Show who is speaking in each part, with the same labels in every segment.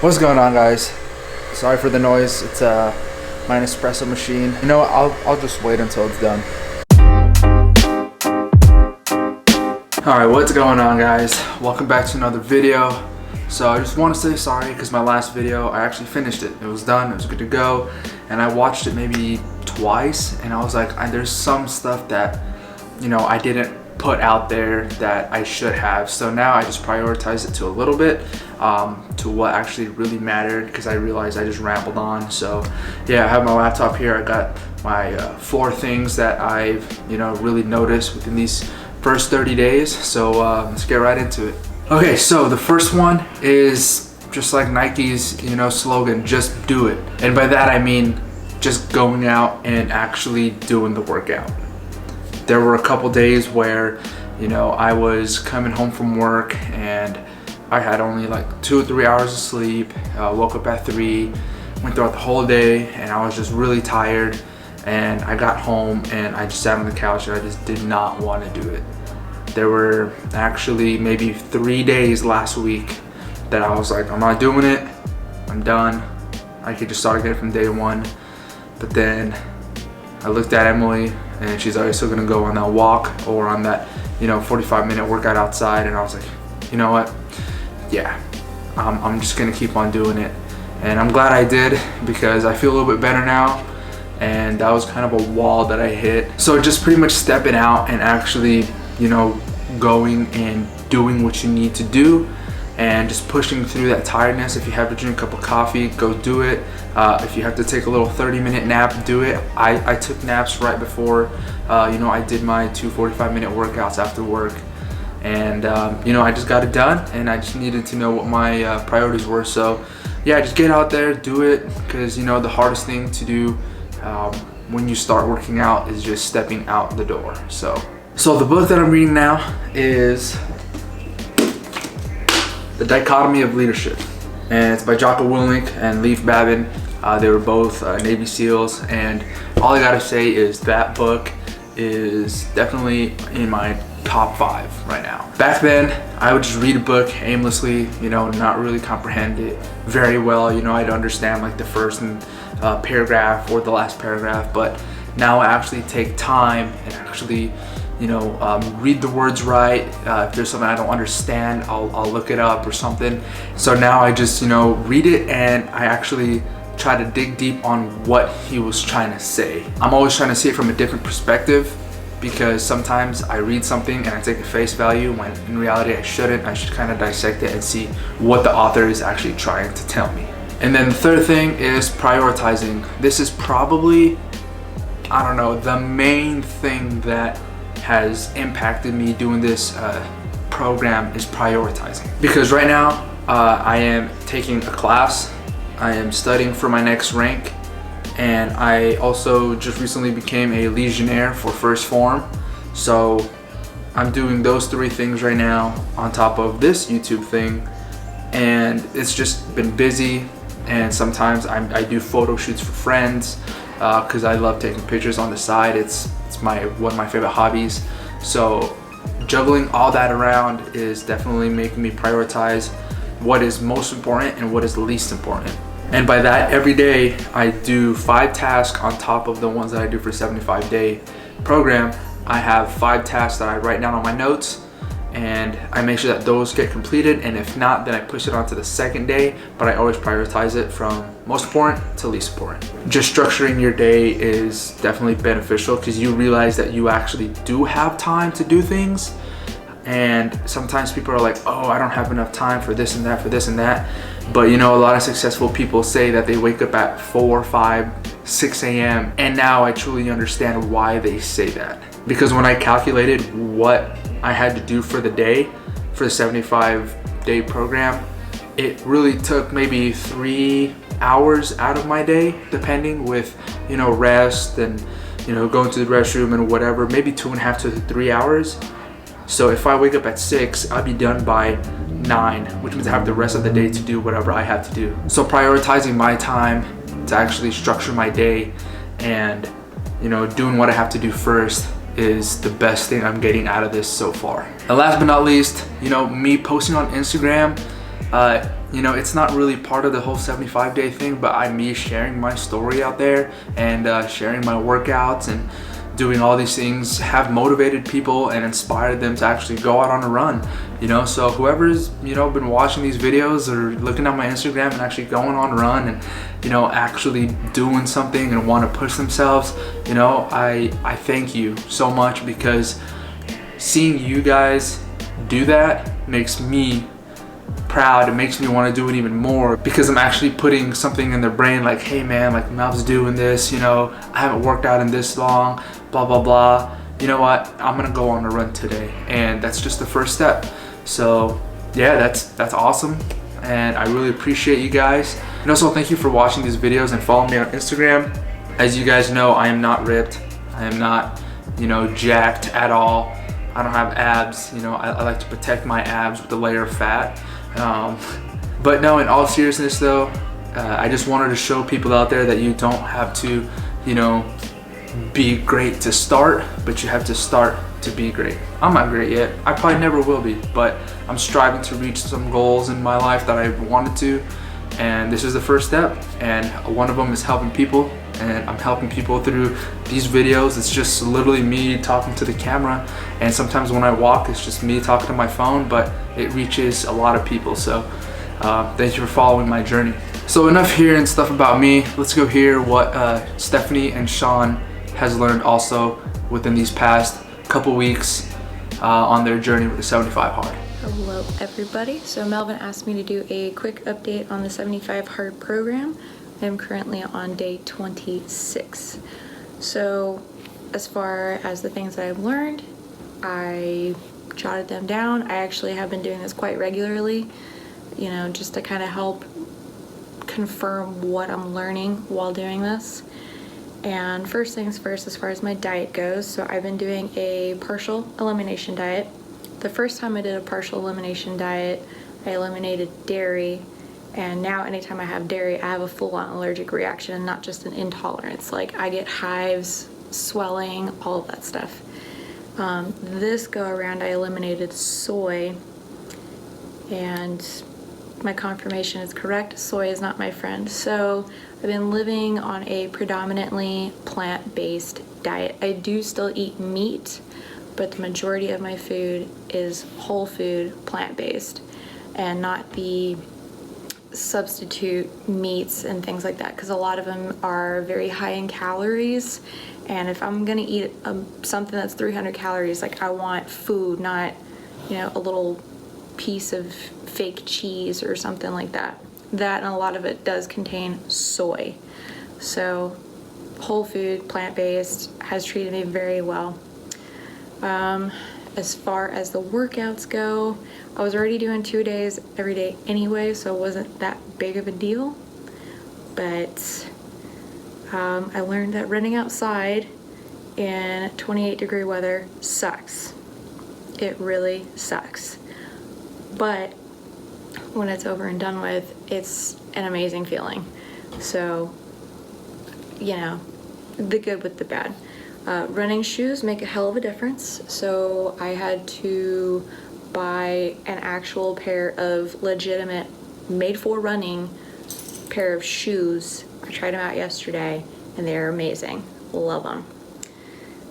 Speaker 1: What's going on, guys? Sorry for the noise. It's my espresso machine. You know what? I'll just wait until it's done. Alright, what's going on, guys? Welcome back to another video. So I just want to say sorry because my last video, I actually finished it. It was done, it was good to go, and I watched it maybe twice, and I was like, there's some stuff that, you know, I didn't put out there that I should have. So now I just prioritize it to a little bit, to what actually really mattered, because I realized I just rambled on. So yeah, I have my laptop here. I got my 4 things that I've, you know, really noticed within these first 30 days. So let's get right into it. Okay, so the first one is just like Nike's, you know, slogan, just do it. And by that I mean just going out and actually doing the workout. There were a couple days where, you know, I was coming home from work and I had only like 2 or 3 hours of sleep. Woke up at 3, went throughout the whole day, and I was just really tired. And I got home and I just sat on the couch and I just did not want to do it. There were actually maybe 3 days last week that I was like, I'm not doing it, I'm done. I could just start again from day 1. But then I looked at Emily and she's always still gonna go on that walk or on that, you know, 45-minute workout outside, and I was like, you know what? Yeah, I'm just gonna keep on doing it. And I'm glad I did, because I feel a little bit better now, and that was kind of a wall that I hit. So just pretty much stepping out and actually, you know, going and doing what you need to do, and just pushing through that tiredness. If you have to drink a cup of coffee, go do it. If you have to take a little 30-minute nap, do it. I took naps right before, you know, I did my 2 45-minute workouts after work. And, you know, I just got it done, and I just needed to know what my priorities were. So, yeah, just get out there, do it, because, you know, the hardest thing to do when you start working out is just stepping out the door. So the book that I'm reading now is The Dichotomy of Leadership, and it's by Jocko Willink and Leif Babin. They were both Navy SEALs, and all I gotta say is that book is definitely in my top 5 right now. Back then, I would just read a book aimlessly, you know, not really comprehend it very well. You know, I'd understand like the first paragraph or the last paragraph, but now I actually take time and actually, you know, read the words right. If there's something I don't understand, I'll look it up or something. So now I just, you know, read it, and I actually try to dig deep on what he was trying to say. I'm always trying to see it from a different perspective, because sometimes I read something and I take it face value when in reality I shouldn't. I should kind of dissect it and see what the author is actually trying to tell me. And then the third thing is prioritizing. This is probably, I don't know, the main thing that has impacted me doing this program is prioritizing. Because right now I am taking a class, I am studying for my next rank, and I also just recently became a Legionnaire for First Form. So I'm doing those 3 things right now on top of this YouTube thing, and it's just been busy. And sometimes I do photo shoots for friends, because I love taking pictures on the side. It's one of my favorite hobbies. So juggling all that around is definitely making me prioritize what is most important and what is least important. And by that, every day I do 5 tasks on top of the ones that I do for 75-day program. I have 5 tasks that I write down on my notes, and I make sure that those get completed, and if not, then I push it on to the second day, but I always prioritize it from most important to least important. Just structuring your day is definitely beneficial, because you realize that you actually do have time to do things. And sometimes people are like, oh, I don't have enough time for this and that, for this and that. But you know, a lot of successful people say that they wake up at 4, 5, 6 a.m. And now I truly understand why they say that. Because when I calculated what I had to do for the day, for the 75-day program, it really took maybe 3 hours out of my day, depending with, you know, rest and, you know, going to the restroom and whatever, maybe 2.5 to 3 hours. So if I wake up at 6, I'll be done by 9, which means I have the rest of the day to do whatever I have to do. So prioritizing my time to actually structure my day and, you know, doing what I have to do first is the best thing I'm getting out of this so far. And last but not least, you know, me posting on Instagram You know, it's not really part of the whole 75-day thing, but me sharing my story out there and sharing my workouts and doing all these things have motivated people and inspired them to actually go out on a run. You know, so whoever's, you know, been watching these videos or looking at my Instagram and actually going on a run and, you know, actually doing something and want to push themselves, you know, I thank you so much, because seeing you guys do that makes me proud. It makes me want to do it even more, because I'm actually putting something in their brain like, hey man, like Mel's doing this, you know, I haven't worked out in this long, blah blah blah. You know what, I'm gonna go on a run today, and that's just the first step. So yeah, that's awesome, and I really appreciate you guys. And also thank you for watching these videos and following me on Instagram. As you guys know, I am not ripped, I am not, you know, jacked at all. I don't have abs, you know, I like to protect my abs with a layer of fat. But no, in all seriousness though, I just wanted to show people out there that you don't have to, you know, be great to start, but you have to start to be great. I'm not great yet, I probably never will be, but I'm striving to reach some goals in my life that I wanted to, and this is the first step, and one of them is helping people, and I'm helping people through these videos. It's just literally me talking to the camera, and sometimes when I walk it's just me talking to my phone, but it reaches a lot of people. So thank you for following my journey. So enough hearing stuff about me, let's go hear what Stephanie and Sean has learned also within these past couple weeks on their journey with the 75 Hard.
Speaker 2: Hello everybody. So Melvin asked me to do a quick update on the 75 Hard program. I'm currently on day 26. So as far as the things that I've learned, I jotted them down. I actually have been doing this quite regularly, you know, just to kind of help confirm what I'm learning while doing this. And first things first, as far as my diet goes, so I've been doing a partial elimination diet. The first time I did a partial elimination diet, I eliminated dairy, and now anytime I have dairy, I have a full-on allergic reaction and not just an intolerance. Like, I get hives, swelling, all of that stuff. This go around I eliminated soy, and my confirmation is correct, soy is not my friend. So I've been living on a predominantly plant-based diet. I do still eat meat, but the majority of my food is whole food, plant-based, and not the substitute meats and things like that, because a lot of them are very high in calories, and if I'm gonna eat something that's 300 calories, like, I want food, not, you know, a little piece of fake cheese or something like that. That, and a lot of it does contain soy. So whole food, plant-based, has treated me very well. As far as the workouts go, I was already doing 2 days every day anyway, so it wasn't that big of a deal. But I learned that running outside in 28-degree weather sucks. It really sucks. But when it's over and done with, it's an amazing feeling. So, you know, the good with the bad. Running shoes make a hell of a difference. So I had to buy an actual pair of legitimate made for running pair of shoes. I tried them out yesterday and they're amazing. Love them.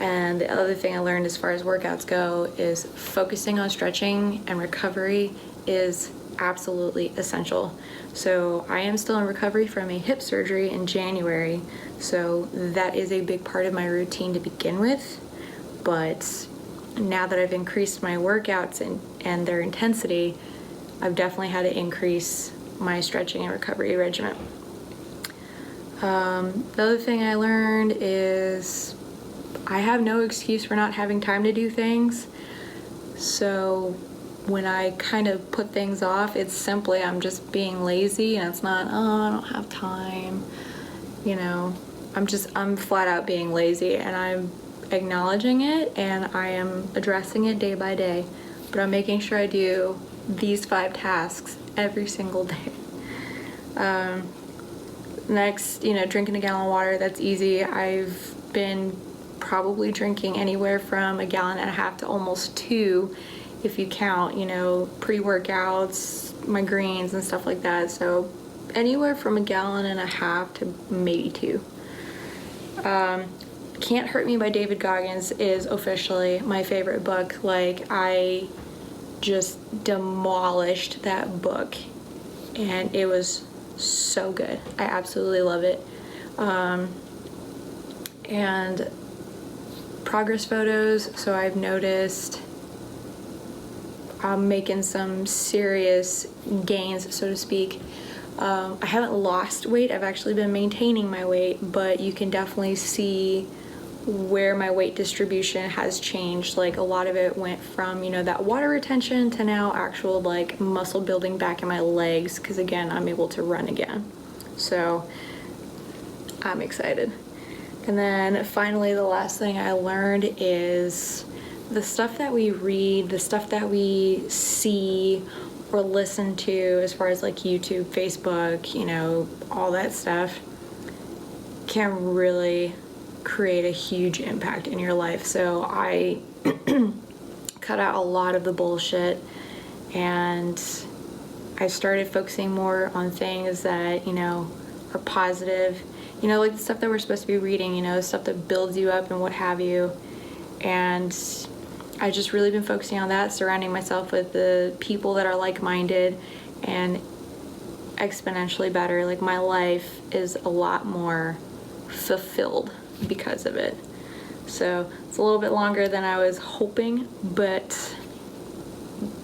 Speaker 2: And the other thing I learned as far as workouts go is focusing on stretching and recovery is absolutely essential. So I am still in recovery from a hip surgery in January, so that is a big part of my routine to begin with. But now that I've increased my workouts and their intensity, I've definitely had to increase my stretching and recovery regimen. The other thing I learned is I have no excuse for not having time to do things. So when I kind of put things off, it's simply I'm just being lazy, and it's not, oh, I don't have time, you know. I'm flat out being lazy, and I'm acknowledging it, and I am addressing it day by day. But I'm making sure I do these 5 tasks every single day. Next, you know, drinking a gallon of water, that's easy. I've been probably drinking anywhere from 1.5 gallons to almost 2, if you count, you know, pre-workouts, my greens and stuff like that. So anywhere from 1.5 gallons to maybe 2. Can't Hurt Me by David Goggins is officially my favorite book. Like, I just demolished that book and it was so good. I absolutely love it. And progress photos, so I've noticed I'm making some serious gains, so to speak. I haven't lost weight, I've actually been maintaining my weight, but you can definitely see where my weight distribution has changed. Like, a lot of it went from, you know, that water retention to now actual like muscle building back in my legs, because again, I'm able to run again. So I'm excited. And then finally, the last thing I learned is the stuff that we read, the stuff that we see or listen to as far as like YouTube, Facebook, you know, all that stuff can really create a huge impact in your life. So I cut out a lot of the bullshit and I started focusing more on things that, you know, are positive, you know, like the stuff that we're supposed to be reading, you know, stuff that builds you up and what have you. And I just really been focusing on that, surrounding myself with the people that are like-minded and exponentially better. Like, my life is a lot more fulfilled because of it. So it's a little bit longer than I was hoping, but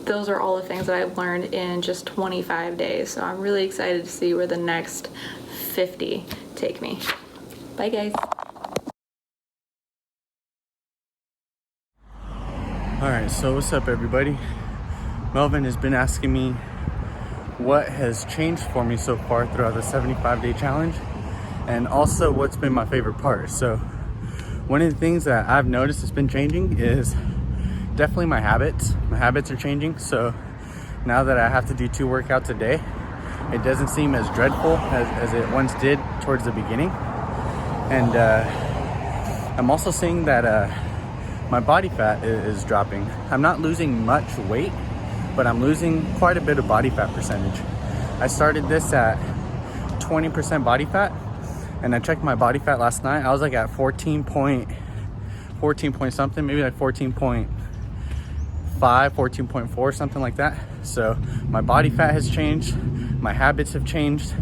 Speaker 2: those are all the things that I've learned in just 25 days. So I'm really excited to see where the next 50 take me. Bye guys.
Speaker 3: Alright, so what's up everybody? Melvin has been asking me what has changed for me so far throughout the 75-day challenge, and also what's been my favorite part. So one of the things that I've noticed has been changing is definitely my habits. My habits are changing, so now that I have to do 2 workouts a day, it doesn't seem as dreadful as it once did towards the beginning. And I'm also seeing that my body fat is dropping. I'm not losing much weight, but I'm losing quite a bit of body fat percentage. I started this at 20% body fat, and I checked my body fat last night. I was like at 14 point something, maybe like 14.5, 14.4, something like that. So my body fat has changed, my habits have changed.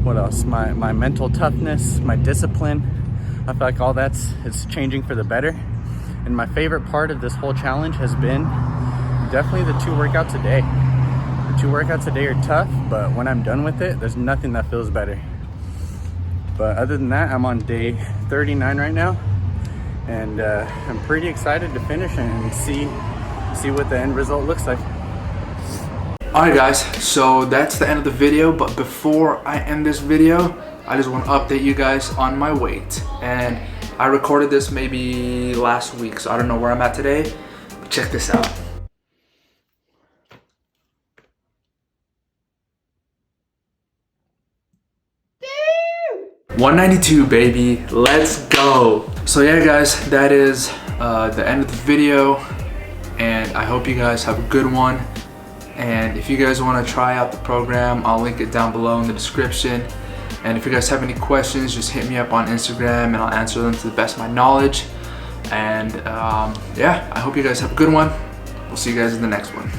Speaker 3: What else? My mental toughness, my discipline. I feel like all it's changing for the better. And my favorite part of this whole challenge has been definitely the 2 workouts a day. The 2 workouts a day are tough, but when I'm done with it, there's nothing that feels better. But other than that, I'm on day 39 right now, and I'm pretty excited to finish and see what the end result looks like.
Speaker 1: Alright guys, so that's the end of the video, but before I end this video, I just want to update you guys on my weight. And I recorded this maybe last week, so I don't know where I'm at today, but check this out. 192, baby, let's go. So yeah guys, that is the end of the video, and I hope you guys have a good one. And if you guys want to try out the program, I'll link it down below in the description. And if you guys have any questions, just hit me up on Instagram and I'll answer them to the best of my knowledge. And yeah, I hope you guys have a good one. We'll see you guys in the next one.